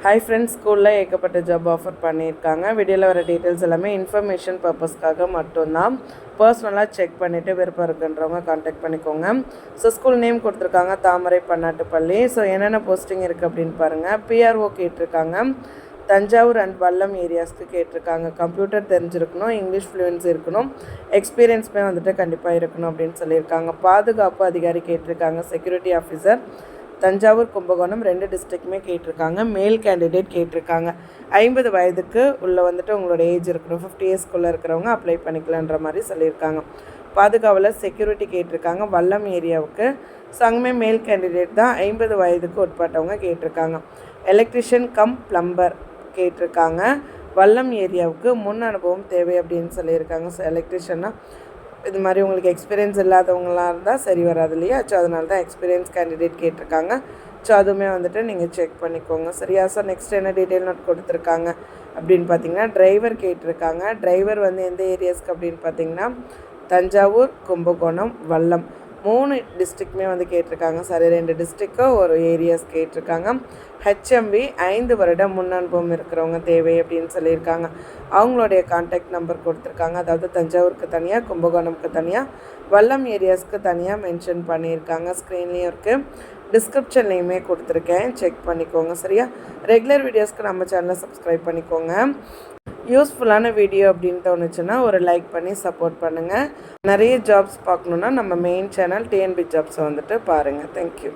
Hi friends, ஸ்கூலில் ஏகப்பட்ட job offer பண்ணியிருக்காங்க. வீடியோவில் வர டீட்டெயில்ஸ் எல்லாமே இன்ஃபர்மேஷன் பர்பஸ்க்காக மட்டும்தான். பர்சனலாக செக் பண்ணிவிட்டு விருப்பம் இருக்குன்றவங்க காண்டாக்ட் பண்ணிக்கோங்க. ஸோ ஸ்கூல் நேம் கொடுத்துருக்காங்க, தாமரை பன்னாட்டுப்பள்ளி. ஸோ என்னென்ன போஸ்டிங் இருக்குது அப்படின்னு பாருங்கள். பிஆர்ஓ கேட்டிருக்காங்க, தஞ்சாவூர் அண்ட் வல்லம் ஏரியாஸ்க்கு கேட்டிருக்காங்க. கம்ப்யூட்டர் தெரிஞ்சிருக்கணும், இங்கிலீஷ் ஃப்ளூயன்சி இருக்கணும், எக்ஸ்பீரியன்ஸுமே வந்துட்டு கண்டிப்பாக இருக்கணும் அப்படின்னு சொல்லியிருக்காங்க. பாதுகாப்பு அதிகாரி கேட்டிருக்காங்க, செக்யூரிட்டி ஆஃபீஸர். தஞ்சாவூர், கும்பகோணம் 2 டிஸ்ட்ரிக்ட்டுமே கேட்டிருக்காங்க. மேல் கேண்டிடேட் கேட்டிருக்காங்க. 50 வயதுக்கு உள்ள வந்துட்டு உங்களோட ஏஜ் இருக்கணும். 50 இயர்ஸ்க்குள்ளே இருக்கிறவங்க அப்ளை பண்ணிக்கலான்ற மாதிரி சொல்லியிருக்காங்க. பாதுகாவலர் செக்யூரிட்டி கேட்டிருக்காங்க, வல்லம் ஏரியாவுக்கு. ஸோ அங்குமே மேல் கேண்டிடேட் தான். 50 வயதுக்கு உட்பட்டவங்க கேட்டிருக்காங்க. எலக்ட்ரிஷியன் கம் பிளம்பர் கேட்டிருக்காங்க. வல்லம் ஏரியாவுக்கு முன் அனுபவம் தேவை அப்படின்னு சொல்லியிருக்காங்க. ஸோ எலக்ட்ரிஷியன்னா இது மாதிரி உங்களுக்கு எக்ஸ்பீரியன்ஸ் இல்லாதவங்களாக இருந்தால் சரி வராது இல்லையா? ஸோ அதனால தான் எக்ஸ்பீரியன்ஸ் கேண்டிடேட் கேட்டிருக்காங்க. ஸோ அதுவுமே வந்துட்டு நீங்கள் செக் பண்ணிக்கோங்க, சரியா? ஸோ நெக்ஸ்ட் என்ன டீட்டெயில் நோட் கொடுத்துருக்காங்க அப்படின்னு பார்த்தீங்கன்னா, டிரைவர் கேட்டிருக்காங்க. டிரைவர் வந்து எந்த ஏரியாஸ்க்கு அப்படின்னு பார்த்தீங்கன்னா, தஞ்சாவூர், கும்பகோணம், வல்லம் 3 டிஸ்ட்ரிக்ட்டுமே வந்து கேட்டிருக்காங்க. சரி, 2 டிஸ்ட்ரிக்கு ஒரு ஏரியாஸ் கேட்டிருக்காங்க. ஹெச்எம்பி 5 வருடம் முன் அனுபவம் இருக்கிறவங்க தேவை அப்படின்னு சொல்லியிருக்காங்க. அவங்களுடைய கான்டாக்ட் நம்பர் கொடுத்துருக்காங்க. அதாவது தஞ்சாவூருக்கு தனியாக, கும்பகோணம்க்கு தனியாக, வல்லம் ஏரியாஸ்க்கு தனியாக மென்ஷன் பண்ணியிருக்காங்க. ஸ்க்ரீன்லேயும் இருக்குது, டிஸ்கிரிப்ஷன்லேயுமே கொடுத்துருக்கேன், செக் பண்ணிக்கோங்க, சரியா? ரெகுலர் வீடியோஸ்க்கு நம்ம சேனலை சப்ஸ்கிரைப் பண்ணிக்கோங்க. யூஸ்ஃபுல்லான வீடியோ அப்படின்னு தோணுச்சுன்னா ஒரு லைக் பண்ணி சப்போர்ட் பண்ணுங்கள். நிறைய ஜாப்ஸ் பார்க்கணுன்னா நம்ம மெயின் சேனல் டிஎன்பி ஜாப்ஸை வந்துட்டு பாருங்கள். தேங்க்யூ.